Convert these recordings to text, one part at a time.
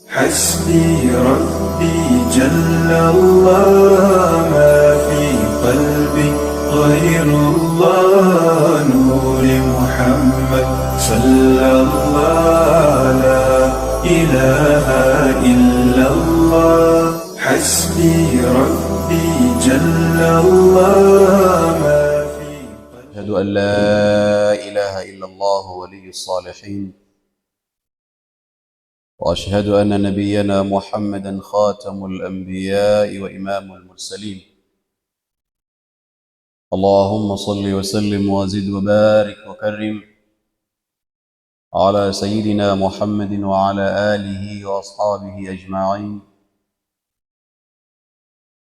حسبي ربي جل الله ما في قلبي غير الله نور محمد صلى الله لا إله إلا الله حسبي ربي جل الله ما في قلبي. أشهد أن لا إله إلا الله ولي الصالحين، وأشهد أن نبينا محمدًا خاتم الأنبياء وإمام المرسلين. اللهم صل وسلم وزد وبارك وكرم على سيدنا محمد وعلى آله وأصحابه أجمعين.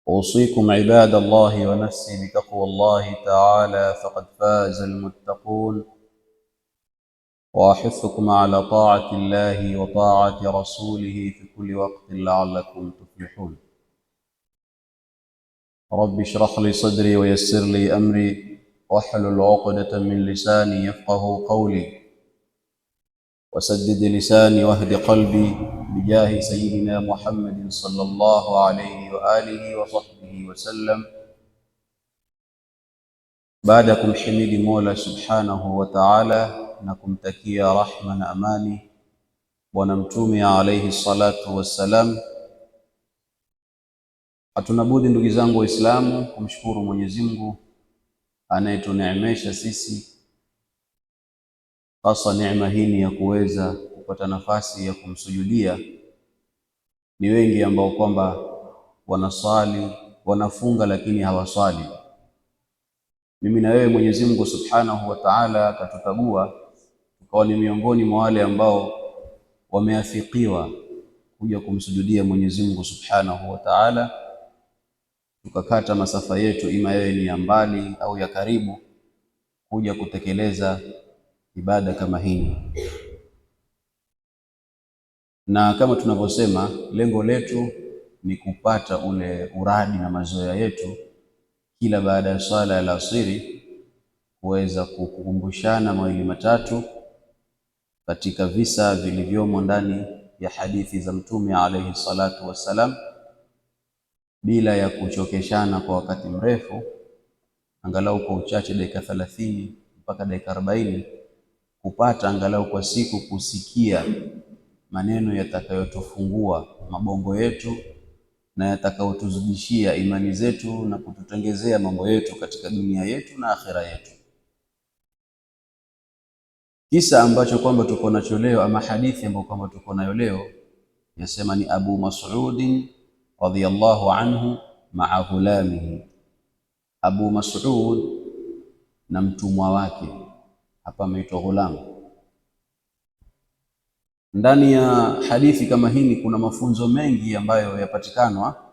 أوصيكم عباد الله ونفسي بتقوى الله تعالى فقد فاز المتقون، وأحثكم على طاعة الله وطاعة رسوله في كل وقت لعلكم تفلحون. رب اشرح لي صدري ويسر لي أمري واحلل عقدة من لساني يفقه قولي، وسدد لساني واهد قلبي بجاه سيدنا محمد صلى الله عليه وآله وصحبه وسلم. بعدكم حميد مولى سبحانه وتعالى na kumtakia rahma na amani Bwana Mtume alayhi salatu wassalam. Hatuna budi ndugu zangu Waislamu kumshukuru Mwenyezi Mungu anayetuneemesha sisi, hasa neema hii ya kuweza kupata nafasi ya kumsujudia. Ni wengi ambao kwamba wanaswali, wanafunga lakini hawaswali. Mimi na wewe Mwenyezi Mungu Subhanahu wa Ta'ala akatutagua tukawa ni miongoni mwa wale ambao wameafikiwa kuja kumsujudia Mwenyezi Mungu Subhanahu wa Ta'ala, tukakata masafa yetu, ima yewe ni ya mbali au ya karibu, kuja kutekeleza ibada kama hii. Na kama tunavyosema, lengo letu ni kupata ule uradi na mazoea yetu kila baada ya swala ya alasiri, kuweza kukumbushana mawili matatu katika visa vilivyomo ndani ya hadithi za Mtume alayhi salatu wassalam, bila ya kuchokeshana kwa wakati mrefu, angalau kwa uchache dakika 30 mpaka dakika 40, kupata angalau kwa siku kusikia maneno yatakayotufungua mabongo yetu na yatakayotuzidishia imani zetu na kututengezea mambo yetu katika dunia yetu na akhira yetu. Kisa ambacho kwamba tuko nacho leo, ama hadithi ambayo kwamba tuko nayo leo, yasema ni Abu Mas'ud radhiyallahu anhu ma'a ghulamihi. Abu Mas'ud na mtumwa wake, hapa ameitwa ghulam. Ndani ya hadithi kama hii kuna mafunzo mengi ambayo yapatikanwa,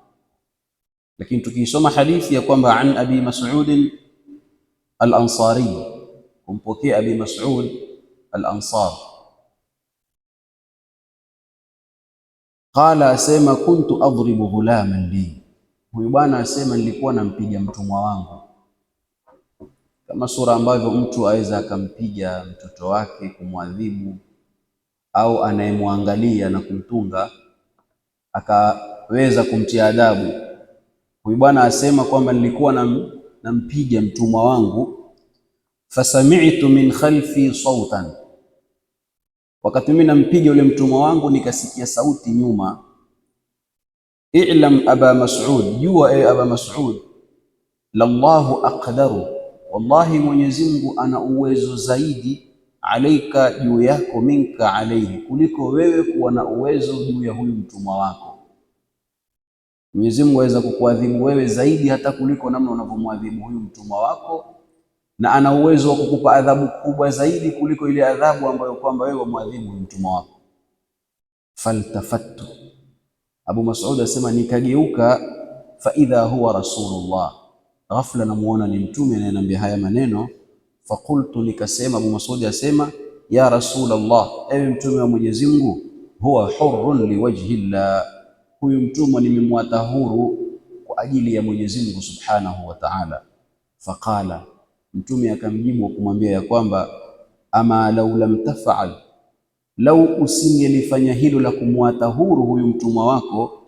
lakini tukisoma hadithi ya kwamba an Abi Mas'ud al-Ansari, kumpokea Abi Mas'ud al-Ansar, qala, asema kuntu adribu ghulaman li, huyu bwana asema nilikuwa nampiga mtumwa wangu. Kama sura ambavyo mtu aweza akampiga mtoto wake kumwadhibu, au anayemwangalia na kumtunga akaweza kumtia adabu, huyu bwana asema kwamba nilikuwa nampiga mtumwa wangu. Fasami'tu min khalfi sautan, wakati mimi nampiga yule mtumwa wangu nikasikia sauti nyuma. I'lam Aba Mas'ud, jua Aba Mas'ud, lallahu aqdaru, wallahi Mwenyezi Mungu ana uwezo zaidi, alaika, juu yako, minka alayhi, kuliko wewe kuwa na uwezo juu ya huyu mtumwa wako. Mwenyezi Mungu aweza kukuadhibu wewe zaidi hata kuliko namna unavyomwadhibu huyu mtumwa wako, na ana uwezo wa kukupa adhabu kubwa zaidi kuliko ile adhabu ambayo kwamba wewe wamwadhibu mtumwa wako. Faltafattu, Abu Mas'ud asema nikageuka, fa idha huwa Rasulullah, ghafla namuona ni mtume ananiambia haya maneno. Fakultu, nikasema, Abu Mas'ud asema, ya Rasulullah, ewe mtume wa Mwenyezi Mungu, huwa hurrun liwajhi llah, huyu mtumwa nimemwata huru kwa ajili ya Mwenyezi Mungu Subhanahu wa Ta'ala. Faqala, Mtume akamjibu kumwambia ya kwamba ama lau lam tafal, lau usingelifanya hilo la kumwata huru huyu mtumwa wako,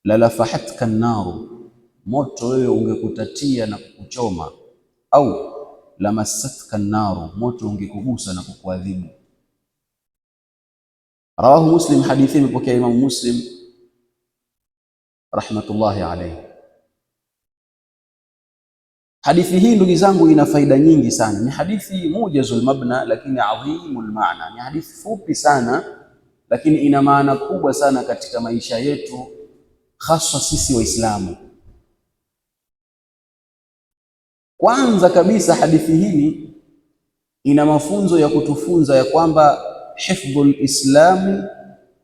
lalafahatka naru, moto wewe ungekutatia na kukuchoma, au lamassatka naru, moto ungekugusa na kukuadhibu. Rawahu Muslim, hadithi imepokea Imam Muslim rahmatullahi alayhi. Hadithi hii ndugu zangu ina faida nyingi sana. Ni hadithi mujazul mabna lakini adhimul maana. Ni hadithi fupi sana lakini ina maana kubwa sana katika maisha yetu, hasa sisi Waislamu. Kwanza kabisa hadithi hii ina mafunzo ya kutufunza ya kwamba hifdhul islami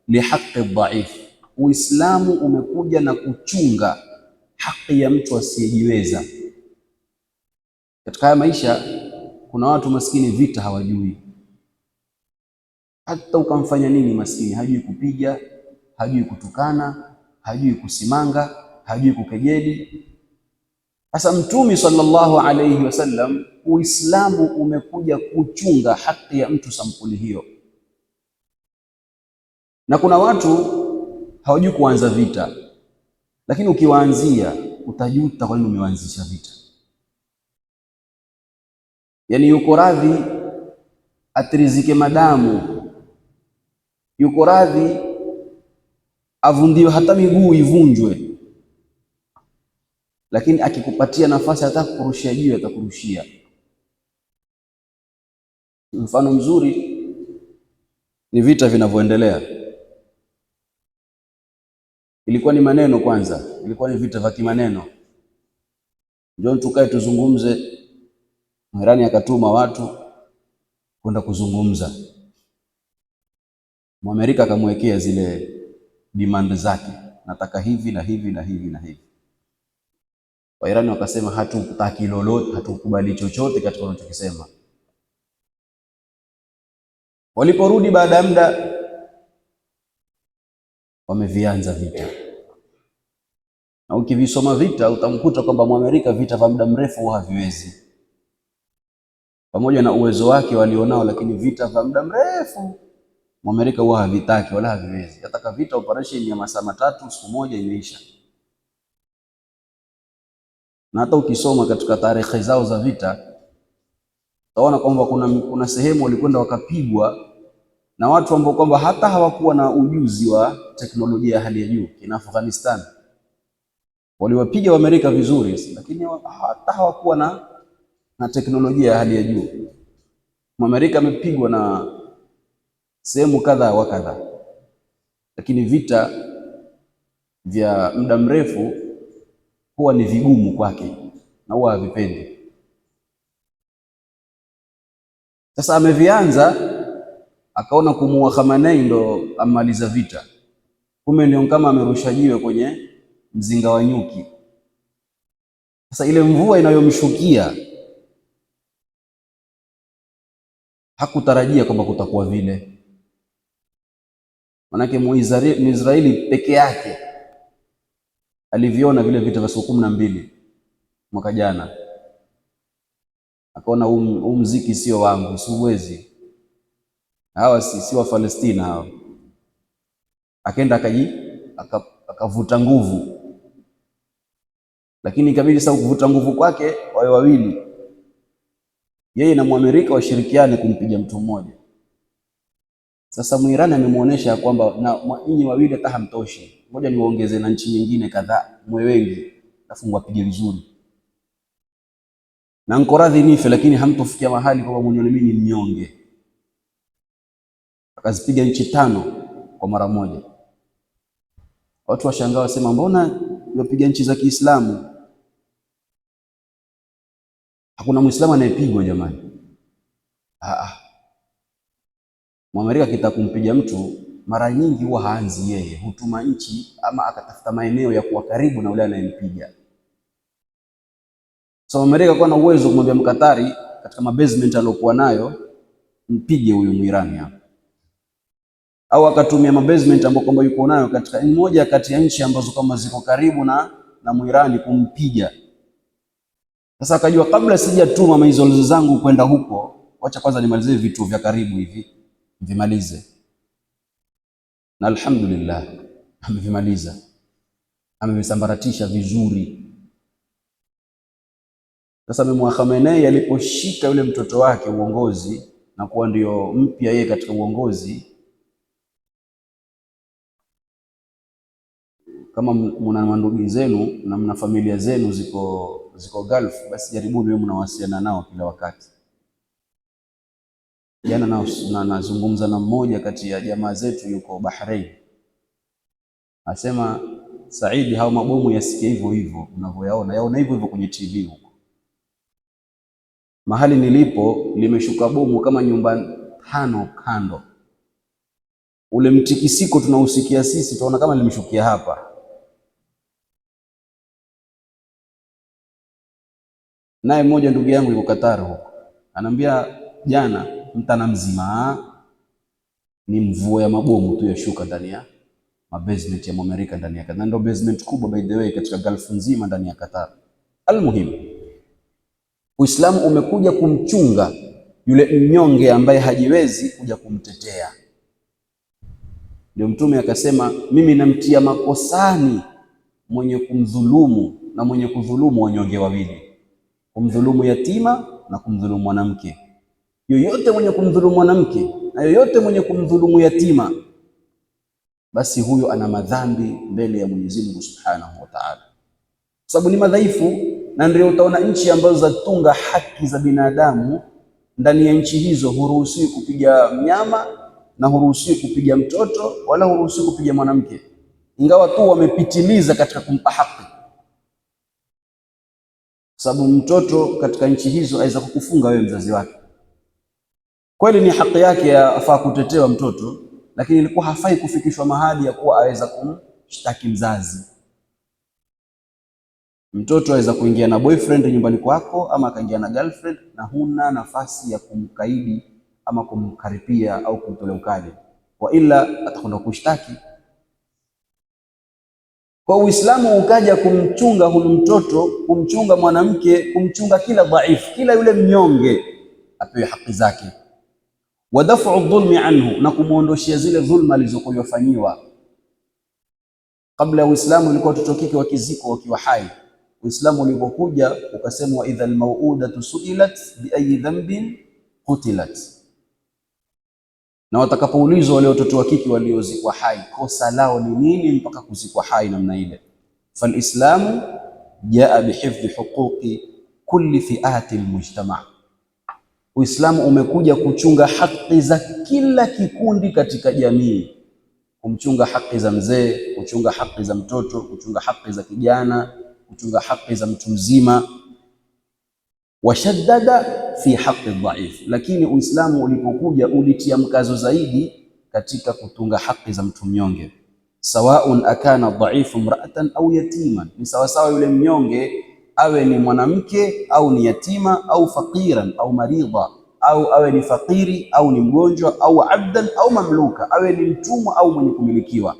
lihaqqi dhaif, Uislamu umekuja na kuchunga haki ya mtu asiyejiweza. Katika haya maisha kuna watu maskini vita hawajui, hata ukamfanya nini maskini hajui kupiga, hajui kutukana, hajui kusimanga, hajui kukejeli. Sasa Mtume sallallahu alayhi wasallam, Uislamu umekuja kuchunga haki ya mtu sampuli hiyo. Na kuna watu hawajui kuanza vita, lakini ukiwaanzia utajuta kwa nini umeanzisha vita. Yaani yuko radhi atirizike madamu, yuko radhi avundiwe hata miguu ivunjwe, lakini akikupatia nafasi hata kukurushia jiwe atakurushia. Mfano mzuri ni vita vinavyoendelea. Ilikuwa ni maneno kwanza, ilikuwa ni vita vya kimaneno. Njoo tukae tuzungumze. Irani akatuma watu kwenda kuzungumza. Mwamerika akamwekea zile demand zake, nataka hivi na hivi na hivi na hivi. Wairani wakasema hatutaki lolote, hatukubali chochote katika wanachokisema. Waliporudi baada ya muda, wamevianza vita. Na ukivisoma vita utamkuta kwamba Mwamerika vita vya muda mrefu haviwezi, pamoja na uwezo wake walionao, lakini vita vya muda mrefu Mwamerika huwa havitaki wala haviwezi. Yataka vita operation ya masaa matatu, siku moja imeisha. Na hata ukisoma katika tarehe zao za vita utaona kwamba kuna sehemu walikwenda wakapigwa na watu ambao kwamba hata hawakuwa na ujuzi wa teknolojia ya hali ya juu. Kina Afghanistan waliwapiga Waamerika vizuri, lakini hata hawakuwa na teknolojia ya hali ya juu. Mwamerika amepigwa na sehemu kadha wa kadha, lakini vita vya muda mrefu huwa ni vigumu kwake na huwa havipendi. Sasa amevianza, akaona kumuua Khamenei ndo amaliza vita, kumbe ndio kama amerusha jiwe kwenye mzinga wa nyuki. Sasa ile mvua inayomshukia hakutarajia kwamba kutakuwa vile. Manake Mwisraeli peke yake aliviona vile vita vya siku 12 mwaka jana, akaona mziki sio wangu, siwezi, hawa si wa Palestina hawa. Akaenda akavuta nguvu, lakini ikabidi sasa kuvuta nguvu kwake wawe wawili, yeye na Mwamerika washirikiane kumpiga mtu mmoja. Sasa Mwirani amemuonesha kwamba na nyinyi wawili hata hamtoshi, ngoja niwaongeze na nchi nyingine kadhaa, mwe wengi, alafu mwapige vizuri, na niko radhi nife, lakini hamtofikia mahali kwamba mnione mimi ni mnyonge. Akazipiga nchi 5 kwa mara moja. Watu washangaa, wasema mbona yapiga nchi za Kiislamu? Hakuna Muislamu anayepigwa jamani. Mwamerika akitaka kumpiga mtu mara nyingi huwa haanzi yeye, hutuma nchi ama akatafuta maeneo ya kuwa karibu na yule anayempiga. So Mwamerika kwa na uwezo kumwambia Mkatari katika mabasement aliyokuwa nayo, mpige huyu Mwirani hapa, au akatumia mabasement ambayo kwamba yuko nayo katika moja kati ya nchi ambazo kama ziko karibu na Mwirani kumpiga. Sasa akajua kabla sijatuma maizolo zangu kwenda huko, wacha kwanza nimalize vitu vya karibu hivi vimalize. Na alhamdulillah amevimaliza, amevisambaratisha vizuri. Sasa Imam Khamenei aliposhika yule mtoto wake uongozi na kuwa ndio mpya yeye katika uongozi, kama mna mandugu zenu na mna familia zenu ziko Gulf, basi jaribuni wewe mnawasiliana nao kila wakati. Jana nazungumza na mmoja kati ya jamaa zetu yuko Bahrain, asema Saidi, hao mabomu yasikie hivyo hivyo unavyoyaona, yaona hivyo hivyo kwenye TV huko. Mahali nilipo limeshuka bomu kama nyumba 5 kando, ule mtikisiko tunausikia sisi, tunaona kama limeshukia hapa. Naye mmoja ndugu yangu yuko Qatar huko, anambia jana mtana mzima ni mvua ya mabomu tu yashuka ndani ya basement ya Amerika ndani ya Qatar. Ndio basement kubwa by the way katika Gulf nzima ndani ya Qatar. Almuhimu, Uislamu umekuja kumchunga yule mnyonge ambaye hajiwezi, kuja kumtetea. Ndio Mtume akasema, mimi namtia makosani mwenye kumdhulumu na mwenye kudhulumu wanyonge wawili, kumdhulumu yatima na kumdhulumu mwanamke. Yoyote mwenye kumdhulumu mwanamke na yoyote mwenye kumdhulumu yatima, basi huyo ana madhambi mbele ya Mwenyezi Mungu Subhanahu wa Ta'ala, sababu ni madhaifu. Na ndio utaona nchi ambazo zatunga haki za binadamu, ndani ya nchi hizo huruhusiwi kupiga mnyama na huruhusiwi kupiga mtoto wala huruhusiwi kupiga mwanamke, ingawa tu wamepitiliza katika kumpa haki, sababu mtoto katika nchi hizo aweza kukufunga wewe mzazi wake. Kweli ni haki yake, afaa kutetewa mtoto, lakini ilikuwa hafai kufikishwa mahali ya kuwa aweza kumshtaki mzazi. Mtoto aweza kuingia na boyfriend nyumbani kwako ama akaingia na girlfriend, na huna nafasi ya kumkaidi ama kumkaripia au kumtolea ukali, wa ila atakwenda kushtaki. Kwa Uislamu ukaja kumchunga huyu mtoto, kumchunga mwanamke, kumchunga kila dhaifu, kila yule mnyonge apewe haki zake, wa daf'u dhulmi anhu, na kumuondoshia zile dhulma alizokufanyiwa. Kabla ya Uislamu ilikuwa watoto kike wakizikwa wakiwa hai. Uislamu ulipokuja ukasema, wa idha almauudatu suilat bi ayi dhanbin qutilat, na watakapoulizwa wale watoto wa kike waliozikwa hai kosa lao ni nini mpaka kuzikwa hai namna ile. Falislamu jaa bihifdhi huquqi kulli fi'ati almujtama, Uislamu umekuja kuchunga haki za kila kikundi katika jamii, kumchunga haki za mzee, kuchunga haki za mtoto, kuchunga haki za kijana, kuchunga haki za mtu mzima. Washaddada fi haqi dhaif, lakini Uislamu ulipokuja ulitia mkazo zaidi katika kutunga haki za mtu mnyonge. Sawaun akana dhaifu mra'atan au yatiman, ni sawasawa yule mnyonge awe ni mwanamke au ni yatima au faqiran au maridha, au awe ni fakiri au ni mgonjwa au abdan au mamluka, awe ni mtumwa au mwenye kumilikiwa.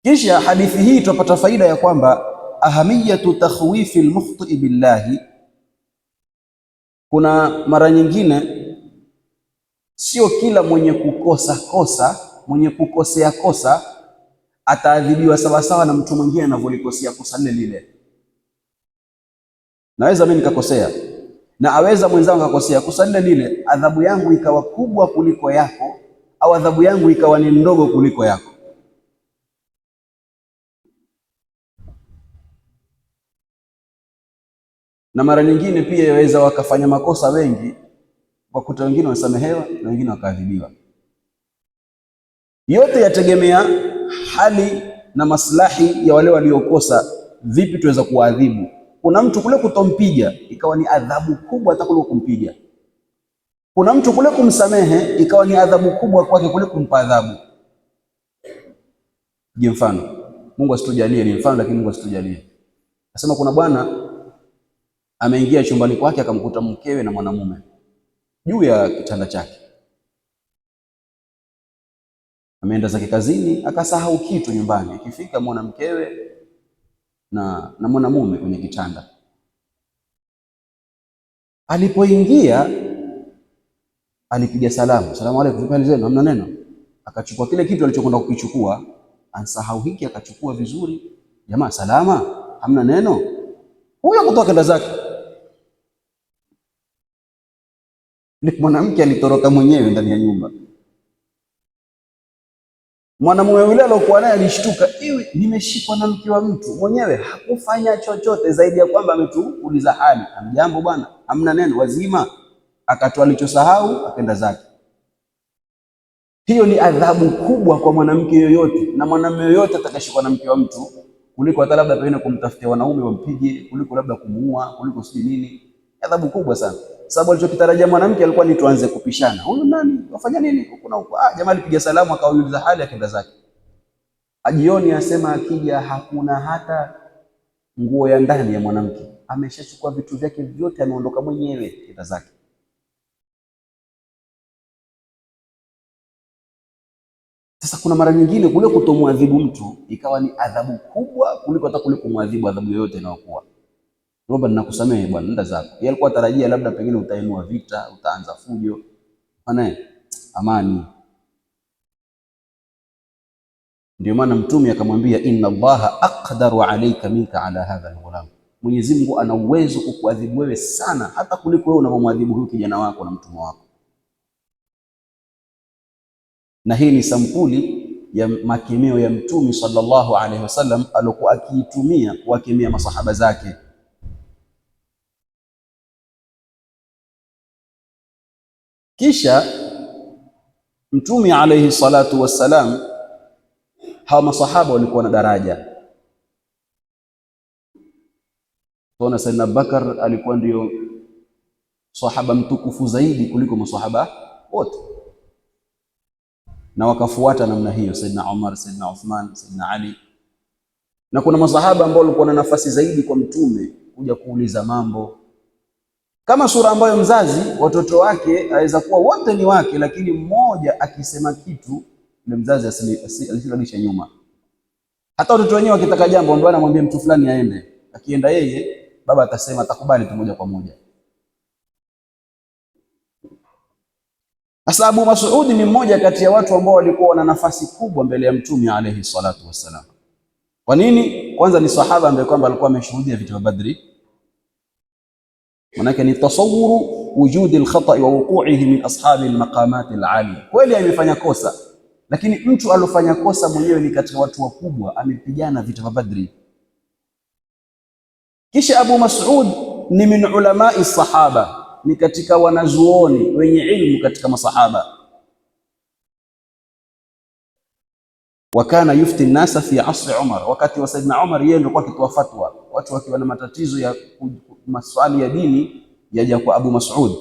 Kisha hadithi hii tupata faida ya kwamba ahamiyatu takhwifi almukhti billahi. Kuna mara nyingine sio kila mwenye mwenye kukosea kosa ataadhibiwa sawasawa na mtu mwingine anavyolikosea kosa lile. Naweza mimi nikakosea na aweza mwenzangu akakosea kosa lile, adhabu yangu ikawa kubwa kuliko yako, au adhabu yangu ikawa ni ndogo kuliko yako. Na mara nyingine pia yaweza wakafanya makosa wengi, wakuta wengine wasamehewa na wengine wakaadhibiwa. Yote yategemea hali na maslahi ya wale waliokosa, vipi tuweza kuadhibu. Kuna mtu kule kutompiga ikawa ni adhabu kubwa hata kuliko kumpiga. Kuna mtu kule kumsamehe ikawa ni adhabu kubwa kwake kule kumpa adhabu. Je, mfano Mungu asitujalie, ni mfano lakini Mungu asitujalie. Nasema kuna bwana ameingia chumbani kwake akamkuta mkewe na mwanamume juu ya kitanda chake. Ameenda zake kazini akasahau kitu nyumbani. Ikifika mwana mkewe na mwanamume kwenye kitanda. Alipoingia alipiga salamu, salamu alaykum, vipi zenu, hamna neno. Akachukua kile kitu alichokwenda kukichukua, ansahau hiki, akachukua vizuri. Jamaa, salama, hamna neno. Huyo kutoka kenda zake. Ni mwanamke alitoroka mwenyewe ndani ya nyumba. Mwanamume yule aliyokuwa naye alishtuka, iwe nimeshikwa na mke wa mtu. Mwenyewe hakufanya chochote zaidi ya kwamba ametuuliza hali, amjambo bwana, hamna neno, wazima. Akatoa alichosahau akenda zake. Hiyo ni adhabu kubwa kwa mwanamke yoyote na mwanamume yoyote atakayeshikwa na mke wa mtu, kuliko hata labda pengine kumtafutia wanaume wampige, kuliko labda kumuua, kuliko sijui nini. Adhabu kubwa sana. Sababu alichokitarajia mwanamke alikuwa ni tuanze kupishana. Huyu nani? Wafanya nini? Huko na huko. Jamaa alipiga salamu akauliza hali akenda zake. Ajioni asema akija hakuna hata nguo ya ndani ya mwanamke. Ameshachukua vitu vyake vyote, ameondoka mwenyewe kenda zake. Sasa kuna mara nyingine kule kutomwadhibu mtu ikawa ni adhabu kubwa kuliko hata kule kumwadhibu adhabu yoyote inayokuwa. Roba, ninakusamehe bwana, nenda zako. Yeye alikuwa tarajia labda pengine utainua vita, utaanza fujo. Maana amani. Ndio maana Mtume akamwambia, inna Allaha aqdaru alayka minka ala hadha alghulam. Mwenyezi Mungu ana uwezo kukuadhibu wewe sana hata kuliko wewe unavyomwadhibu huyu kijana wako na mtumwa wako. Na hii ni sampuli ya makemeo ya Mtume sallallahu alaihi wasallam alikuwa akiitumia kuwakemea masahaba zake. Kisha Mtume alaihi salatu wassalam, hawa masahaba walikuwa na daraja. Tuona Sayyidina Bakar alikuwa ndio sahaba mtukufu zaidi kuliko masahaba wote, na wakafuata namna hiyo Sayyidina Umar, Sayyidina Uthman, Sayyidina Ali. Na kuna masahaba ambao walikuwa na nafasi zaidi kwa Mtume kuja kuuliza mambo, kama sura ambayo mzazi watoto wake aweza kuwa wote ni wake, lakini mmoja akisema kitu yule mzazi asirudishe nyuma. Hata watoto wenyewe wakitaka jambo ndio anamwambia mtu fulani aende, akienda yeye baba atasema atakubali tu moja kwa moja. Sasa Abu Mas'ud ni mmoja kati ya watu ambao walikuwa wana nafasi kubwa mbele ya Mtume alayhi salatu wassalam. Kwa nini? Kwanza ni sahaba ambaye kwamba alikuwa ameshuhudia vita vya Badri. Manake ni tasawuru wujudi alkhata wa wuqu'ihi min ashabi almaqamat alali. Kweli amefanya kosa, lakini mtu alofanya kosa mwenyewe ni katika watu wakubwa, amepigana vita vya Badri. Kisha Abu Mas'ud ni min ulamai sahaba, ni katika wanazuoni wenye ilmu katika masahaba. Wakana yufti nasa fi asri Umar, wakati wa Saidina Umar yeye ndio akitoa fatwa, watu wakiwa na matatizo ya maswali ya dini yaja kwa Abu Mas'ud.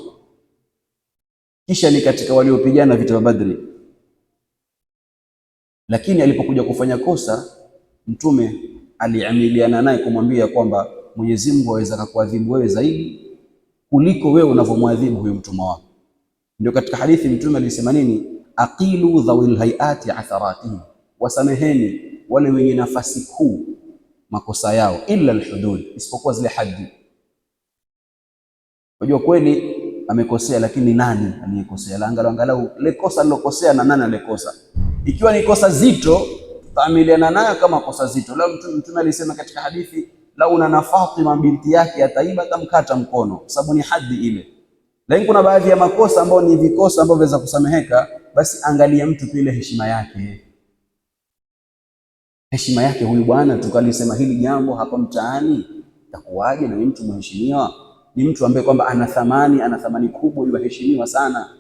Kisha ni katika waliopigana vita vya Badri, lakini alipokuja kufanya kosa Mtume aliamiliana naye kumwambia kwamba Mwenyezi Mungu aweza kukuadhibu wewe zaidi kuliko wewe unavyomwadhibu huyo mtumwa wako. Ndio katika hadithi Mtume alisema nini? Aqilu dhawil hayati atharatihim, wasameheni wale wenye nafasi kuu makosa yao, illa alhudud, isipokuwa zile haddi. Unajua kweli amekosea, lakini nani aliyekosea? Angalau ile kosa alilokosea na nani alikosa. Ikiwa ni kosa zito tutaamiliana nayo kama kosa zito. Leo Mtume alisema katika hadithi, lau na Fatima binti yake ataiba tamkata mkono, sababu ni hadhi ile. Lakini kuna baadhi ya makosa ambayo ni vikosa ambavyo vinaweza kusameheka, basi angalia mtu ile heshima yake. Heshima yake huyu bwana, tukalisema hili jambo hapa mtaani, itakuwaje? Na ni mtu mheshimiwa, ni mtu ambaye kwamba ana thamani kubwa, yuheshimiwa sana.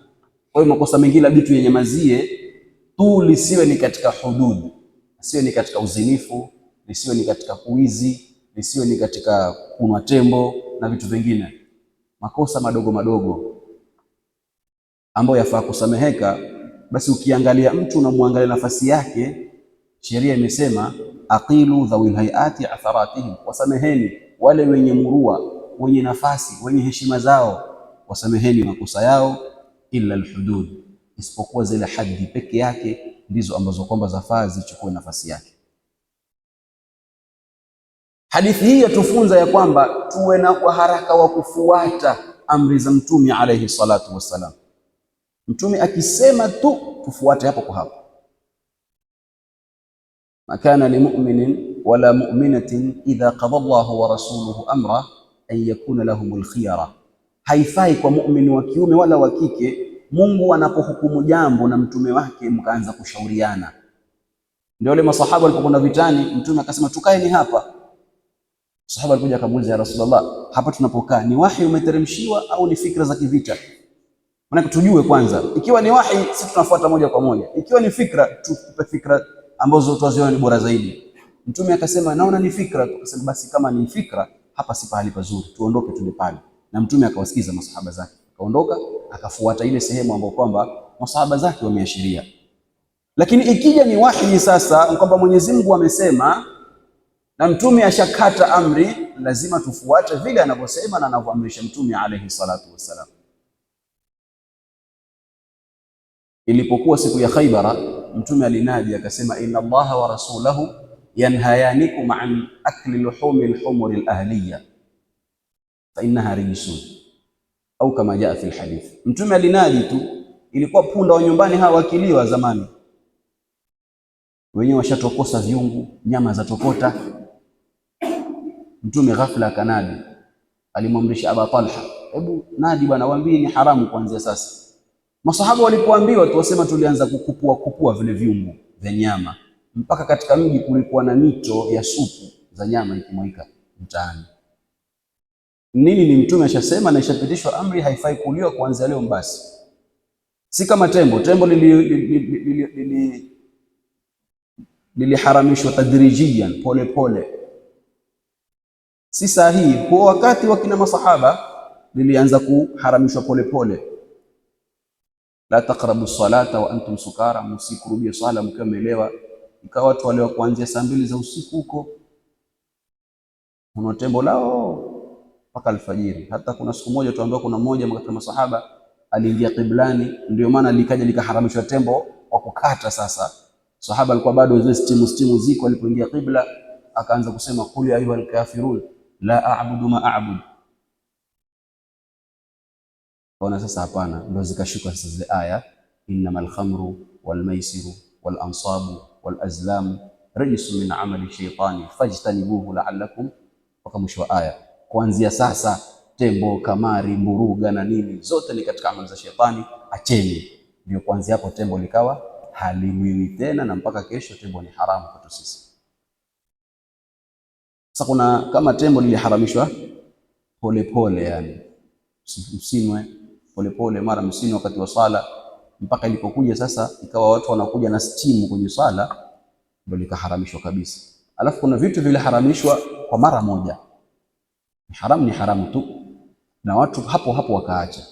Kwa hiyo makosa mengine labda tu yenyamazie tu, lisiwe ni katika hudud, lisiwe ni katika uzinifu, lisiwe ni katika kuizi, lisiwe ni katika kunwa tembo na vitu vingine. Makosa madogo madogo ambayo yafaa kusameheka, basi ukiangalia mtu unamwangalia nafasi yake. Sheria imesema aqilu dhawil hayati atharatihim, wasameheni wale wenye murua, wenye nafasi, wenye heshima zao, wasameheni makosa yao, illa alhudud, isipokuwa zile haddi peke yake ndizo ambazo kwamba zafaa zichukue nafasi yake. Hadithi hii yatufunza ya kwamba tuwe na kwa haraka wa kufuata amri za Mtume alayhi salatu wassalam. Mtume akisema tu tufuate hapo kwa hapo. Ma kana limu'minin wala mu'minatin idha qada Allahu wa rasuluhu amra an yakuna lahumul khiyara, haifai kwa muumini wa kiume wala wa kike Mungu anapohukumu jambo na mtume wake mkaanza kushauriana. Ndio wale masahaba walipokwenda vitani, mtume akasema tukaeni hapa. Sahaba alikuja akamuuliza, ya Rasulullah, hapa tunapokaa ni wahi umeteremshiwa au ni fikra za kivita? Maana tujue kwanza, ikiwa ni wahi sisi tunafuata moja kwa moja, ikiwa ni fikra tupe fikra ambazo tuwaziona ni bora zaidi. Mtume akasema naona ni fikra. Akasema basi kama ni fikra, hapa si pahali pazuri, tuondoke tuende pale. Na mtume akawasikiza masahaba zake, akaondoka akafuata ile sehemu ambayo kwamba masahaba zake wameashiria. Lakini ikija ni wahi sasa, kwamba Mwenyezi Mungu amesema na mtume ashakata amri, lazima tufuate vile anavyosema na anavyoamrisha mtume alayhi salatu wassalam. Ilipokuwa siku ya Khaybara, mtume alinadi akasema, inna Allaha wa rasulahu yanhayanikum an akli luhumi al-humur al-ahliya fa innaha rijsun, au kama jaa fi al-hadith. Mtume alinadi tu, ilikuwa punda wa nyumbani hawa wakiliwa zamani, wenyewe washatokosa viungu, nyama za tokota. Mtume ghafla akanadi, alimwamrisha Aba Talha, hebu nadi bwana, waambie ni haramu kuanzia sasa. Masahaba walipoambiwa tu wasema, tulianza kupua vile viungu vya nyama, mpaka katika mji kulikuwa na mito ya supu za nyama ikimwaika mtaani. Nini? Ni mtume ashasema na ishapitishwa amri, haifai kuliwa kuanzia leo. Basi si kama tembo. Tembo liliharamishwa tadrijiyan, pole pole. Si sahihi. Kwa wakati wa kina masahaba lilianza kuharamishwa pole pole. La taqrabu salata wa antum sukara, msikurubia swala mkiwa mmelewa. Ikawa watu wale kuanzia saa 2 za usiku huko kuna tembo lao mpaka alfajiri. Hata kuna siku moja tuambiwa kuna mmoja katika masahaba aliingia kiblani, ndio maana likaja likaharamishwa tembo kwa kukata. Sasa sahaba alikuwa bado zile stimu ziko, alipoingia kibla akaanza kusema, qul ya ayyuhal kafirun la a'budu ma a'budu. Ona sasa hapana, ndio zikashuka sasa zile aya, innamal khamru wal maisiru wal ansabu wal azlam rijsun min amali shaytani fajtanibuhu la'allakum, mpaka mwisho wa aya. Kuanzia sasa tembo, kamari, mburuga na nini zote ni katika amali za shetani, acheni. Ndio kuanzia hapo tembo likawa halimiwi tena, na mpaka kesho tembo ni haramu kwetu sisi. Sasa kuna kama tembo liliharamishwa pole pole, yani msinwe pole pole, mara msinwe wakati wa swala, mpaka ilipokuja sasa ikawa watu wanakuja na stimu kwenye swala, ndio likaharamishwa kabisa. Alafu kuna vitu vile haramishwa kwa mara moja, ni haramu tu, na watu hapo hapo wakaacha.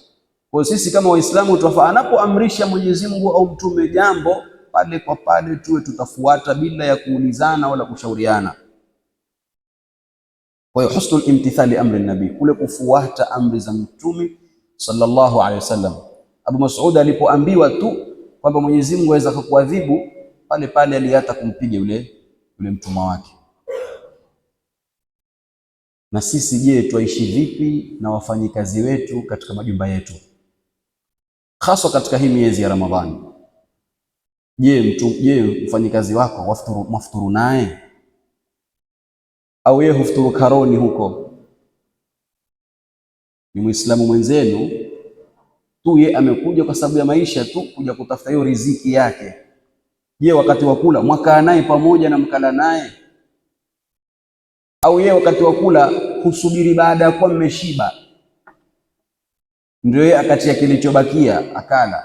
Kwa sisi kama Waislamu tuwafaa, anapoamrisha Mwenyezi Mungu au mtume jambo, pale kwa pale tuwe tutafuata bila ya kuulizana wala kushauriana. Kwa hiyo husnul imtithali amri nabii, kule kufuata amri za mtume sallallahu alaihi wasallam. Abu Mas'ud alipoambiwa tu kwamba Mwenyezi Mungu aweza kukuadhibu, pale pale aliata kumpiga yule mtumwa wake. Na sisi je, tuishi vipi na wafanyikazi wetu katika majumba yetu, hasa katika hii miezi ya Ramadhani? Je, mfanyikazi wako mafuturu naye, au yeye hufuturu karoni huko? Ni Muislamu mwenzenu tu, yeye amekuja kwa sababu ya maisha tu, kuja kutafuta hiyo riziki yake. Je, wakati wa kula mwakaa naye pamoja na mkala naye, au yeye wakati wa kula husubiri baada ya kuwa mmeshiba ndio yeye akatia kilichobakia akala?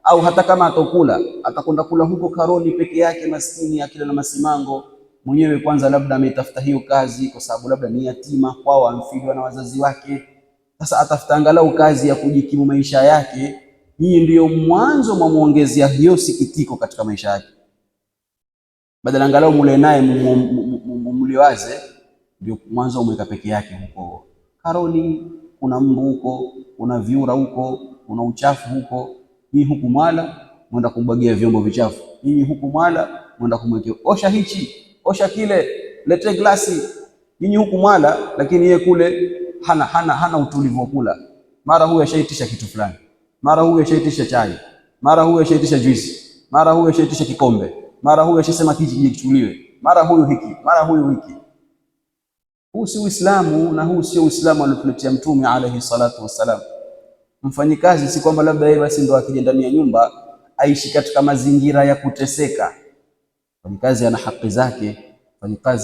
Au hata kama atokula atakwenda kula huko karoni peke yake, maskini akila na masimango mwenyewe? Kwanza labda ametafuta hiyo kazi kwa sababu labda ni yatima kwao, amfiliwa na wazazi wake. Sasa atafuta angalau kazi ya kujikimu maisha yake. Hii ndiyo mwanzo mwamuongezea hiyo sikitiko katika maisha yake, badala angalau mule naye mliwaze, ndio mwanzo umweka peke yake huko karoni. Kuna mbu huko, kuna viura huko, kuna uchafu huko. Hii huku mwala mwenda kumbagia vyombo vichafu, hii huku mwala mwenda kumwekea osha hichi osha kile, lete glasi. Nyinyi huku mwala, lakini yeye kule hana utulivu wa kula. Mara huyu ashaitisha kitu fulani, mara huyu ashaitisha chai, mara huyu ashaitisha juisi, mara huyu ashaitisha kikombe, mara huyu ashasema kiji kichukuliwe, mara huyu hiki, mara huyu hiki. Huu si Uislamu, na huu sio Uislamu aliotuletea Mtume alayhi salatu wassalam. Mfanyikazi si kwamba labda yeye basi ndo akija ndani ya nyumba aishi katika mazingira ya kuteseka. Mfanyikazi ana haki zake.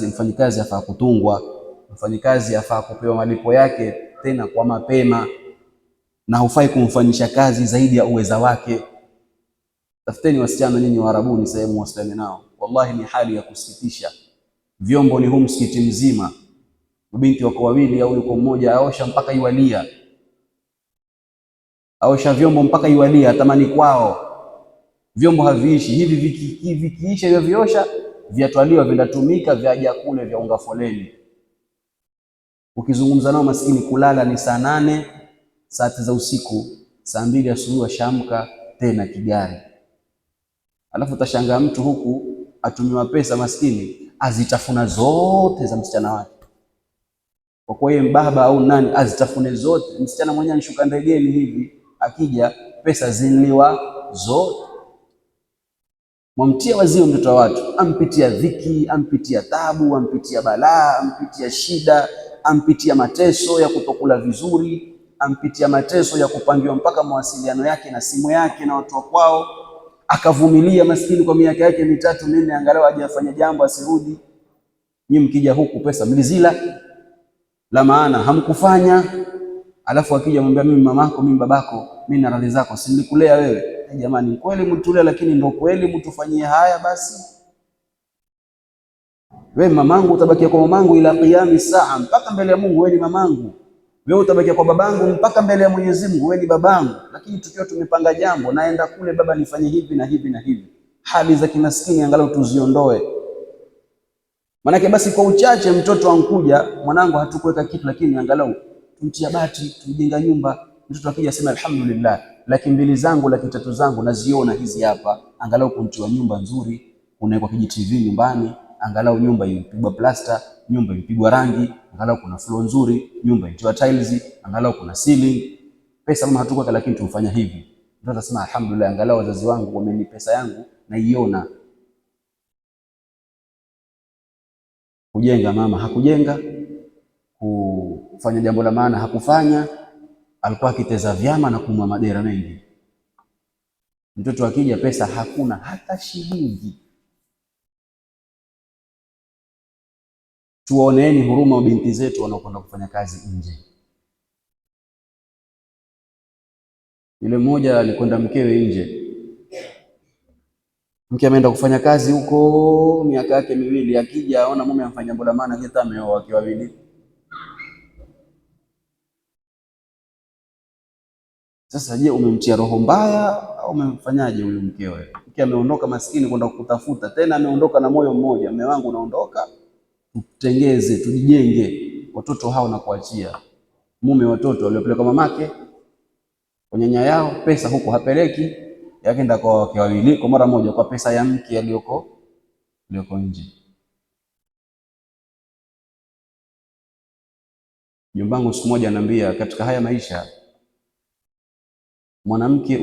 Mfanyikazi afaa kutungwa, mfanyikazi afaa kupewa malipo yake tena kwa mapema, na hufai kumfanyisha kazi zaidi ya uweza wake. Tafuteni wasichana nyinyi Waarabuni sehemu wasiliane nao, wallahi ni hali ya kusikitisha. Vyombo ni huu msikiti mzima, binti wako wawili au yuko mmoja, aosha mpaka iwalia, aosha vyombo mpaka iwalia, atamani kwao. Vyombo haviishi hivi, vikiisha hivyo viosha vyatwaliwa, vinatumika, vyaja kule vya unga foleni. Ukizungumza nao maskini, kulala ni saa 8 saa 9 za usiku, saa 2 asubuhi washamka tena kigari. Alafu utashangaa mtu huku atumiwa pesa maskini azitafuna zote za msichana wake, kwa kuwa yeye mbaba au nani, azitafune zote. Msichana mwenyewe anishuka ndegeni hivi, akija pesa zinliwa zote. Mwamtia wazio mtoto wa watu, ampitia dhiki, ampitia tabu, ampitia balaa, ampitia shida, ampitia mateso ya kutokula vizuri, ampitia mateso ya kupangiwa mpaka mawasiliano yake na simu yake na watu wa kwao. Akavumilia maskini kwa miaka yake 3 4, angalau aje afanye jambo asirudi. Nyinyi mkija huku pesa mlizila, la maana hamkufanya. Alafu akija mwambia mimi mamako, mimi babako, mimi na radhi zako, si nilikulea wewe. Jamani, kweli mtulea, lakini ndio kweli mtufanyie haya basi? Wewe mamangu utabakia kwa mamangu ila qiyami saa, mpaka mbele ya Mungu wewe ni mamangu. Wewe utabakia kwa babangu mpaka mbele ya Mwenyezi Mungu wewe ni babangu. Lakini tukiwa tumepanga jambo, naenda kule baba nifanye hivi na hivi na hivi, hali za kimaskini angalau tuziondoe. Manake basi kwa uchache mtoto ankuja, mwanangu hatukuweka kitu, lakini angalau tumtia bati, tujenga nyumba. Mtoto akija sema alhamdulillah, 200 zangu 300 zangu naziona hizi hapa, angalau kuntiwa nyumba nzuri, kunawekwa TV nyumbani, angalau nyumba imepigwa plaster, nyumba imepigwa rangi, angalau kuna floor nzuri, nyumba imetiwa tiles, angalau kuna ceiling. Pesa mama hatukuweka, lakini tumfanya hivi. Mtoto atasema alhamdulillah, angalau wazazi wangu wameni pesa yangu naiona. Kujenga mama hakujenga, kufanya jambo la maana hakufanya, alikuwa akiteza vyama na kununua madera mengi. Mtoto akija pesa hakuna hata shilingi. Tuoneeni huruma binti zetu wanaokwenda kufanya kazi nje. Yule mmoja alikwenda mkewe nje, mke ameenda kufanya kazi huko miaka yake 2, akija aona mume amfanya jambo la maana, hata ameoa wake wawili. Sasa je, umemtia roho mbaya au umemfanyaje huyu mkewe? Mke ameondoka maskini kwenda kutafuta, tena ameondoka na moyo mmoja, mume wangu naondoka, tutengeze, tujijenge, watoto hao na kuachia. Mume watoto waliopeleka mamake kwa nyanya yao, pesa huko hapeleki, yakaenda kwa wake wawili kwa mara moja, kwa pesa ya mke aliyoko nje. Jombangu siku moja ananiambia, katika haya maisha mwanamke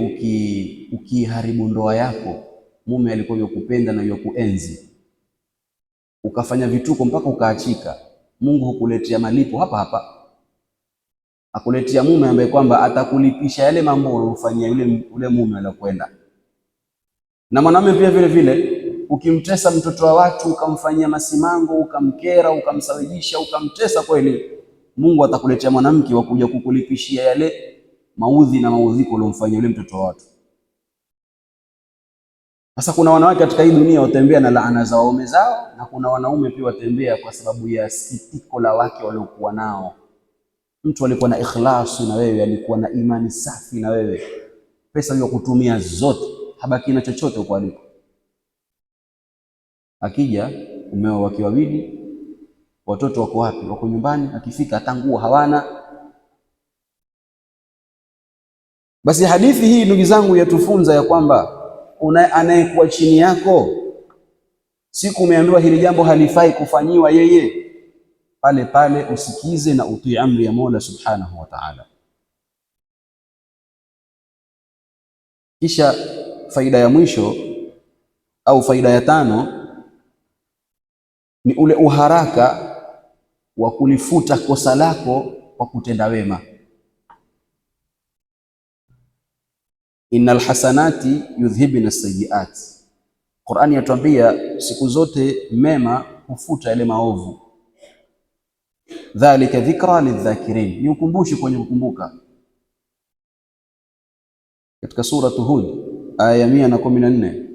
ukiharibu ndoa yako, mume alikuwa yokupenda na yokuenzi, ukafanya vituko mpaka ukaachika, Mungu hukuletea malipo hapa hapa. Akuletea mume ambaye kwamba atakulipisha yale mambo uliyofanyia yule mume aliyokwenda. Na mwanamume pia vile vile, ukimtesa mtoto wa watu, ukamfanyia masimango, ukamkera, ukamsawijisha, ukamtesa kweli, Mungu atakuletea mwanamke wa kuja kukulipishia yale maudhi na maudhiko uliyomfanyia yule mtoto wa watu. Sasa kuna wanawake katika hii dunia watembea na laana za waume zao, na kuna wanaume pia watembea kwa sababu ya sikitiko la wake waliokuwa nao. Mtu alikuwa na ikhlasi na wewe, alikuwa na imani safi na wewe, pesa hiyo kutumia zote, habaki na chochote huko aliko. Akija umeo wake wawili, watoto wako wapi? Wako nyumbani, akifika hata nguo hawana. Basi hadithi hii ndugu zangu yatufunza ya kwamba anayekuwa chini yako, siku umeambiwa hili jambo halifai kufanyiwa yeye, pale pale usikize na utii amri ya Mola Subhanahu wa Ta'ala. Kisha faida ya mwisho au faida ya tano ni ule uharaka wa kulifuta kosa lako kwa kutenda wema. Innal hasanati yudhhibna as-sayyi'at. Qur'ani yatuambia siku zote mema hufuta yale maovu. Dhalika dhikra lidhakirin, ni ukumbushi kwenye kukumbuka. Katika suratu Hud aya 114,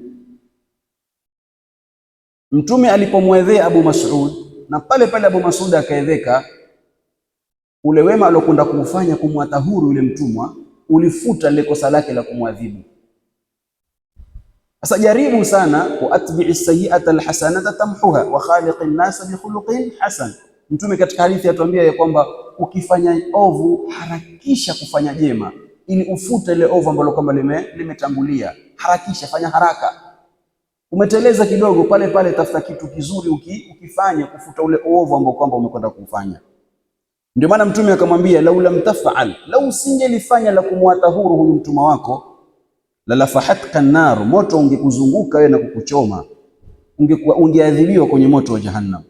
Mtume alipomwedhea Abu Mas'ud, na pale pale Abu Mas'ud akaedheka, ule wema alokwenda kuufanya kumwata huru yule mtumwa ulifuta lile kosa lake la kumwadhibu. Sasa jaribu sana, wa atbi'i sayyi'ata alhasanata tamhuha wa khaliqin nasa bi khuluqin hasan. Mtume katika hadithi atuambia ya kwamba ukifanya ovu harakisha kufanya jema ili ufute ile ovu ambalo kama limetangulia. Harakisha, fanya haraka. Umeteleza kidogo, pale pale tafuta kitu kizuri ukifanya kufuta ule ovu ambao kwamba umekwenda kufanya. Ndio maana Mtume akamwambia, laula mtafa'al, lau usingelifanya la kumwata huru huyu mtumwa wako, la fahatka an-nar, moto ungekuzunguka wewe na kukuchoma, ungeadhibiwa kwenye moto wa Jahannam.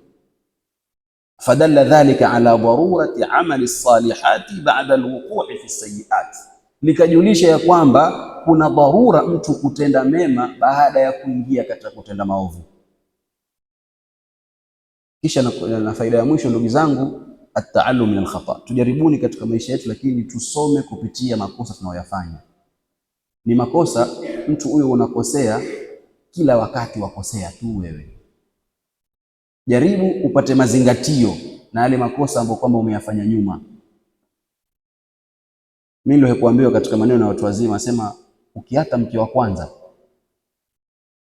Fadalla dhalika ala darurati amali as-salihati ba'da al-wuqu'i fi as-sayyi'at, likajulisha ya kwamba kuna dharura mtu kutenda mema baada ya kuingia katika kutenda maovu. Kisha na faida ya mwisho, ndugu zangu, at-ta'allum min al-khata. Tujaribuni katika maisha yetu, lakini tusome kupitia makosa tunayoyafanya. Ni makosa mtu huyo unakosea kila wakati, wakosea tu wewe. Jaribu upate mazingatio na yale makosa ambayo kwamba umeyafanya nyuma. Mimi ndio kuambiwa katika maneno ya watu wazima, asema ukiata mke wa kwanza,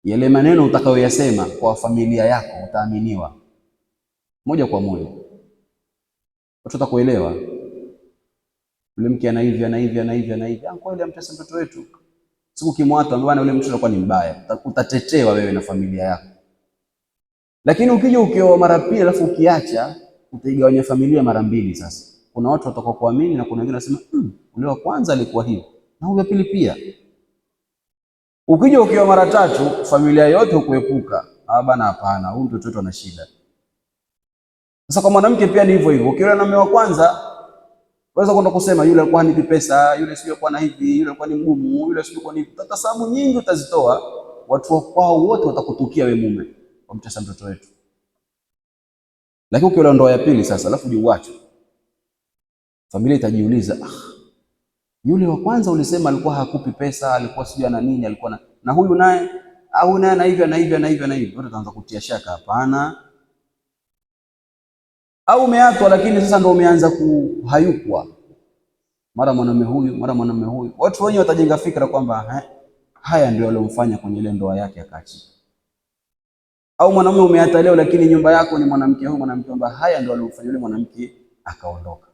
yale maneno utakayoyasema kwa familia yako utaaminiwa moja kwa moja. Watu watakuelewa. Yule mke ana hivi ana hivi ana hivi ana hivi, kweli amtesa mtoto wetu. Siku kimwata bwana, yule mtu anakuwa ni mbaya, utatetewa wewe na familia yako. Lakini ukija ukioa mara pili alafu ukiacha, utaigawanya familia mara mbili. Sasa kuna watu watakao kuamini na kuna wengine wanasema ule wa kwanza alikuwa hivi na huyo pili pia. Ukija ukioa mara tatu, familia yote hukuepuka, bana, hapana, huyu mtoto wetu ana shida. Sasa kwa mwanamke pia ni hivyo hivyo. Ukioa na mume wa kwanza, waweza kwenda kusema yule alikuwa hanipi pesa, yule sio kwa na hivi, yule alikuwa ni mgumu, yule sio kwa ni hivi. Tasababu nyingi utazitoa, watu wao wote watakutukia wewe mume wamtesa mtoto wetu. Lakini ukioa ndoa ya pili sasa, alafu jiuache, familia itajiuliza, yule wa kwanza ulisema alikuwa hakupi pesa, alikuwa sijui ana nini, alikuwa na huyu naye au naye na hivi na hivi na hivi na hivi. Wote wataanza kutia shaka, hapana. Au umeatwa, lakini sasa ndio umeanza kuhayukwa, mara mwanamume huyu, mara mwanamume huyu. Watu wenyewe watajenga fikra kwamba haya ndio waliomfanya kwenye ile ndoa yake akaachika. Au mwanamume umeata leo, lakini nyumba yako ni mwanamke huyu, mwanamke ambaye haya ndio waliomfanya yule mwanamke akaondoka.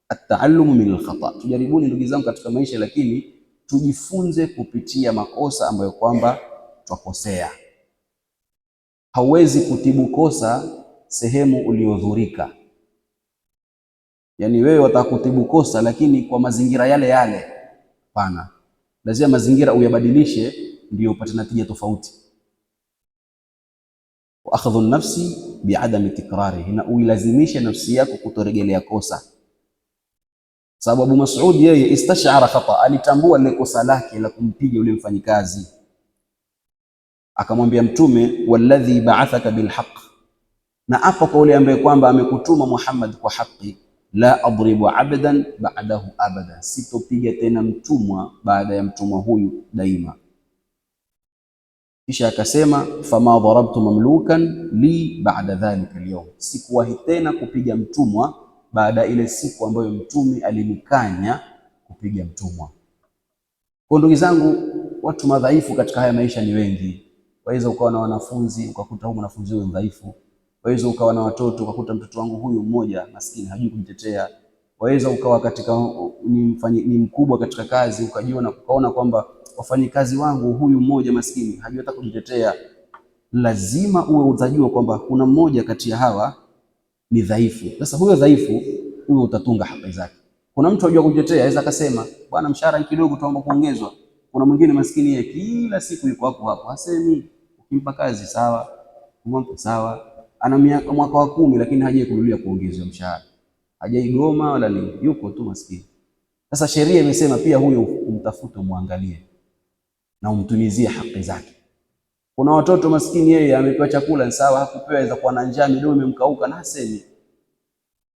At-ta'allumu min al-khata. Tujaribuni ndugu zangu katika maisha, lakini tujifunze kupitia makosa ambayo kwamba twakosea. Hauwezi kutibu kosa sehemu uliodhurika. Yaani wewe watakutibu kosa lakini kwa mazingira yale yale, hapana. Lazima mazingira uyabadilishe ndio upate natija tofauti. Wa akhdhu an-nafsi bi'adami tikrarihi, na uilazimishe nafsi yako kutorejelea kosa. Sababu Abu Mas'ud yeye istashara khata, alitambua ile kosa lake la kumpiga yule mfanyikazi. Akamwambia Mtume, walladhi ba'athaka bilhaq, na hapa kwa yule ambaye kwamba amekutuma Muhammad kwa haki, la adribu abdan ba'dahu abada, sitopiga tena mtumwa baada ya mtumwa huyu daima. Kisha akasema, fama darabtu mamlukan li ba'da dhalika al-yawm, sikuwahi tena kupiga mtumwa baada ile siku ambayo mtume alinikanya kupiga mtumwa. Kwa ndugu zangu, watu madhaifu katika haya maisha ni wengi. Waweza ukawa na wanafunzi ukakuta huyu mwanafunzi huyu dhaifu. Waweza ukawa na watoto ukakuta mtoto wangu huyu mmoja maskini hajui kujitetea. Waweza ukawa katika ni mkubwa katika kazi, ukajiona ukaona kwamba wafanyikazi wangu huyu mmoja maskini hajui hata kujitetea. Lazima uwe utajua kwamba kuna mmoja kati ya hawa ni dhaifu. Sasa huyo dhaifu huyo utatunga haki zake. Kuna mtu ajua kujitetea, aweza akasema bwana, mshahara kidogo, tuomba kuongezwa. Kuna mwingine maskini yeye kila siku yuko hapo hapo, hasemi. Ukimpa kazi sawa, kumpa sawa, ana mwaka wa 10 lakini hajai kunulia kuongezwa mshahara, hajaigoma wala nini, yuko tu maskini. Sasa sheria imesema pia huyo umtafute, muangalie na umtumizie haki zake. Kuna watoto maskini, yeye amepewa chakula sawa, hakupewa, aweza kuwa na njaa, midomo imemkauka na hasemi.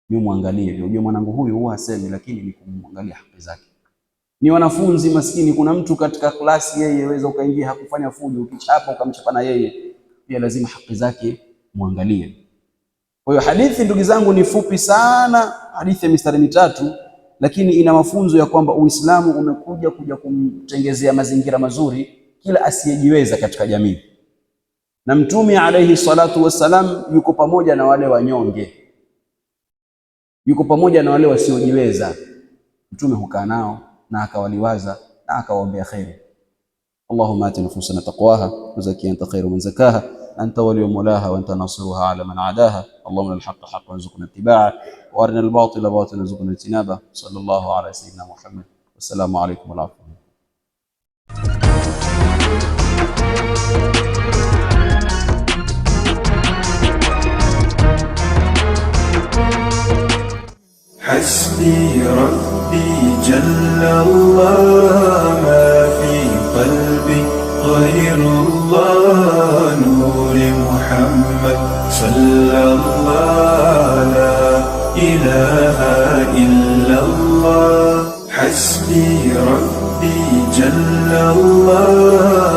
Ni muangalie, ndio mwanangu huyu huwa hasemi, lakini ni kumwangalia haki zake. Ni wanafunzi maskini, kuna mtu katika klasi yeye aweza ukaingia hakufanya fujo, ukichapa ukamchapa na yeye pia, lazima haki zake muangalie. Kwa hiyo hadithi ndugu zangu ni fupi sana, hadithi ya mistari mitatu, lakini ina mafunzo ya kwamba Uislamu umekuja kumtengezea mazingira mazuri kila asiyejiweza katika jamii, na Mtume alayhi salatu wassalam yuko pamoja na wale wanyonge, yuko pamoja na wale wasiojiweza. Mtume hukaa nao na akawaliwaza na akawaombea kheri. Allahumma ati nufusana taqwaha wa zakkiha anta khairu man zakaha anta waliyyu mawlaha wa anta nasiruha ala man adaha. Allahumma al-haqqa haqqan warzuqna ittiba'a wa arina al-batila batilan warzuqna ijtinaba. Sallallahu ala sayyidina Muhammad. Wassalamu alaykum wa rahmatullahi. حسبي ربي جل الله ما في قلبي غير الله نور محمد صلى الله لا إله إلا الله. حسبي ربي جل الله